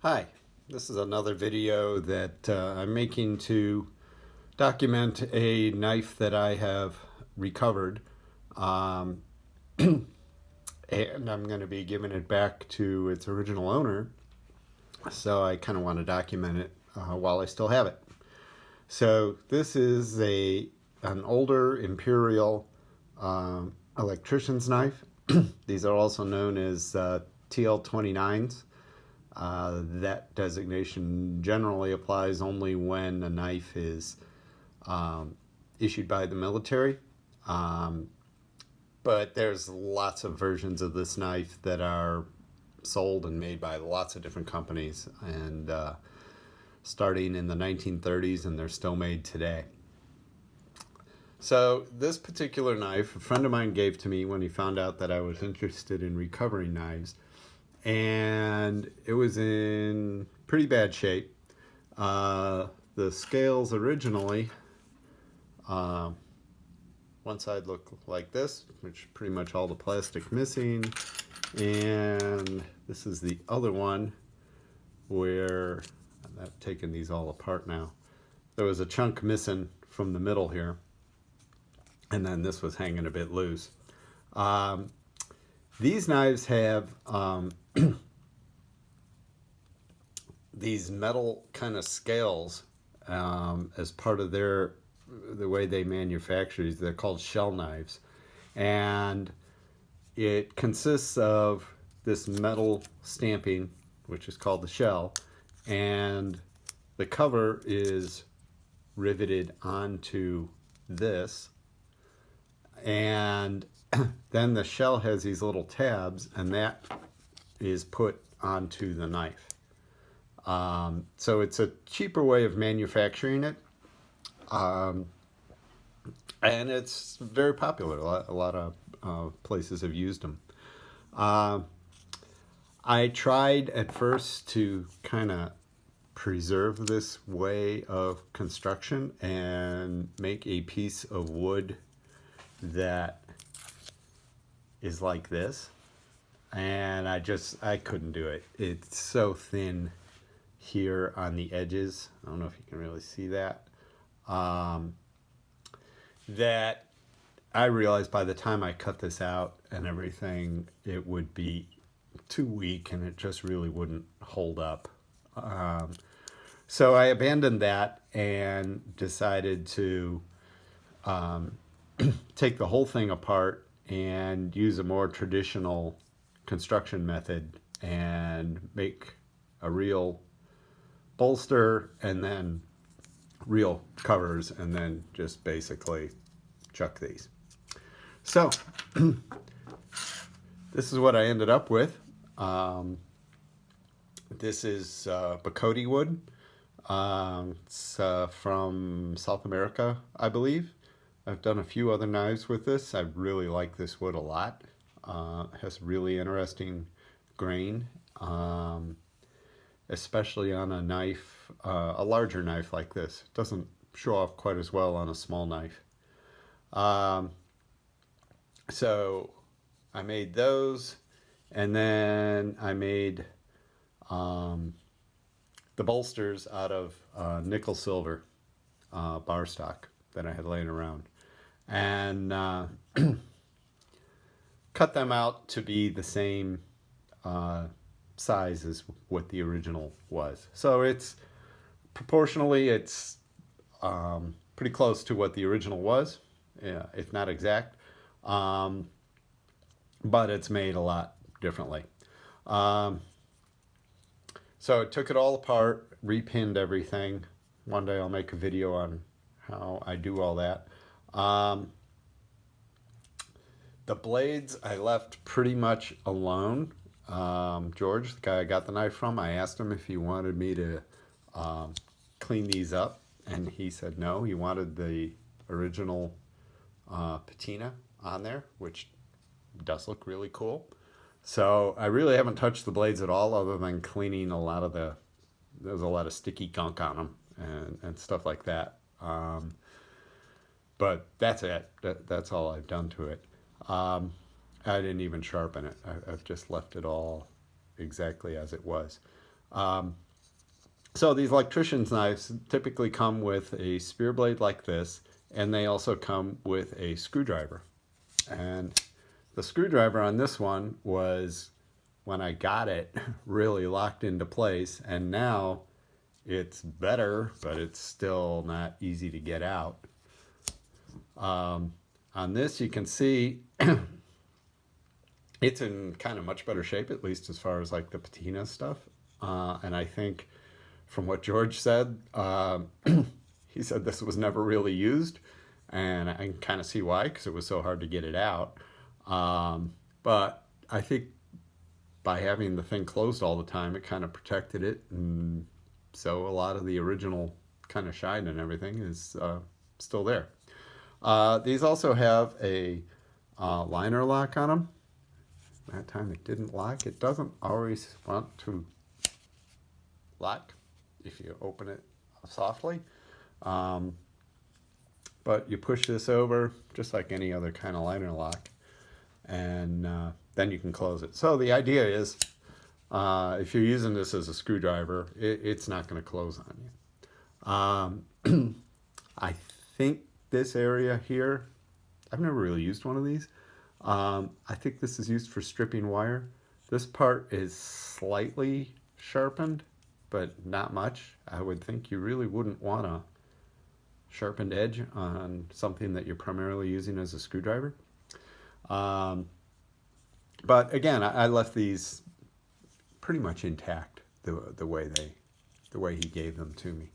Hi, this is another video that I'm making to document a knife that I have recovered, um, and I'm going to be giving it back to its original owner, so I kind of want to document it while I still have it. So this is an older Imperial electrician's knife. These are also known as TL-29s. That designation generally applies only when a knife is issued by the military. But there's lots of versions of this knife that are sold and made by lots of different companies, and starting in the 1930s, and they're still made today. So this particular knife, a friend of mine gave to me when he found out that I was interested in recovering knives, and it was in pretty bad shape. The scales originally, one side looked like this, which pretty much all the plastic missing, and this is the other one where I've taken these all apart now. There was a chunk missing from the middle here, and then this was hanging a bit loose. These knives have these metal kind of scales as part of the way they manufacture these. They're called shell knives, and it consists of this metal stamping, which is called the shell, and the cover is riveted onto this, and then the shell has these little tabs, and that is put onto the knife. So it's a cheaper way of manufacturing it, and it's very popular. A lot of places have used them. I tried at first to kind of preserve this way of construction and make a piece of wood that is like this, and I couldn't do it. It's so thin here on the edges. I don't know if you can really see that. That I realized by the time I cut this out and everything, it would be too weak and it just really wouldn't hold up. So I abandoned that and decided to take the whole thing apart and use a more traditional construction method and make a real bolster and then real covers, and then just basically chuck these. So this is what I ended up with. This is Bocote wood. It's from South America, I believe. I've done a few other knives with this. I really like this wood a lot. It has really interesting grain, especially on a knife, a larger knife like this. It doesn't show off quite as well on a small knife. So I made those, and then I made the bolsters out of nickel silver bar stock that I had laying around, and cut them out to be the same size as what the original was. So it's proportionally, it's pretty close to what the original was, if not exact, but it's made a lot differently. So I took it all apart, repinned everything. One day I'll make a video on how I do all that. The blades I left pretty much alone. George, the guy I got the knife from, I asked him if he wanted me to clean these up, and he said no. He wanted the original patina on there, which does look really cool. So I really haven't touched the blades at all, other than cleaning a lot of there's a lot of sticky gunk on them and stuff like that. But that's it. That's all I've done to it. I didn't even sharpen it. I've just left it all exactly as it was. So these electrician's knives typically come with a spear blade like this, and they also come with a screwdriver. And the screwdriver on this one was, when I got it, really locked into place, and now it's better, but it's still not easy to get out. On this, you can see it's in kind of much better shape, at least as far as like the patina stuff. And I think from what George said, he said this was never really used, and I can kind of see why, because it was so hard to get it out. But I think by having the thing closed all the time, it kind of protected it, and so a lot of the original kind of shine and everything is still there. These also have a liner lock on them. That time it didn't lock. It doesn't always want to lock if you open it softly. But you push this over just like any other kind of liner lock, and then you can close it. So the idea is, if you're using this as a screwdriver, it's not going to close on you. I think this area here, I've never really used one of these. I think this is used for stripping wire. This part is slightly sharpened, but not much. I would think you really wouldn't want a sharpened edge on something that you're primarily using as a screwdriver. But again, I left these pretty much intact the way he gave them to me.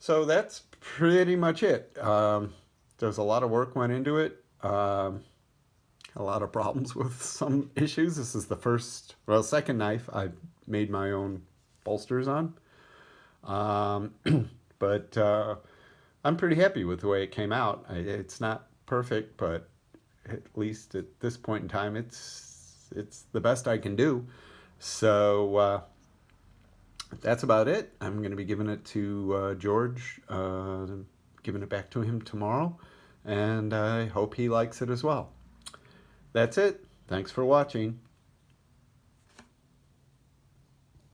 So that's pretty much it. There's a lot of work went into it. A lot of problems with some issues. This is the second knife I've made my own bolsters on. But I'm pretty happy with the way it came out. It's not perfect, but at least at this point in time, it's the best I can do. So that's about it. I'm going to be giving it to George, giving it back to him tomorrow, and I hope he likes it as well. That's it. Thanks for watching.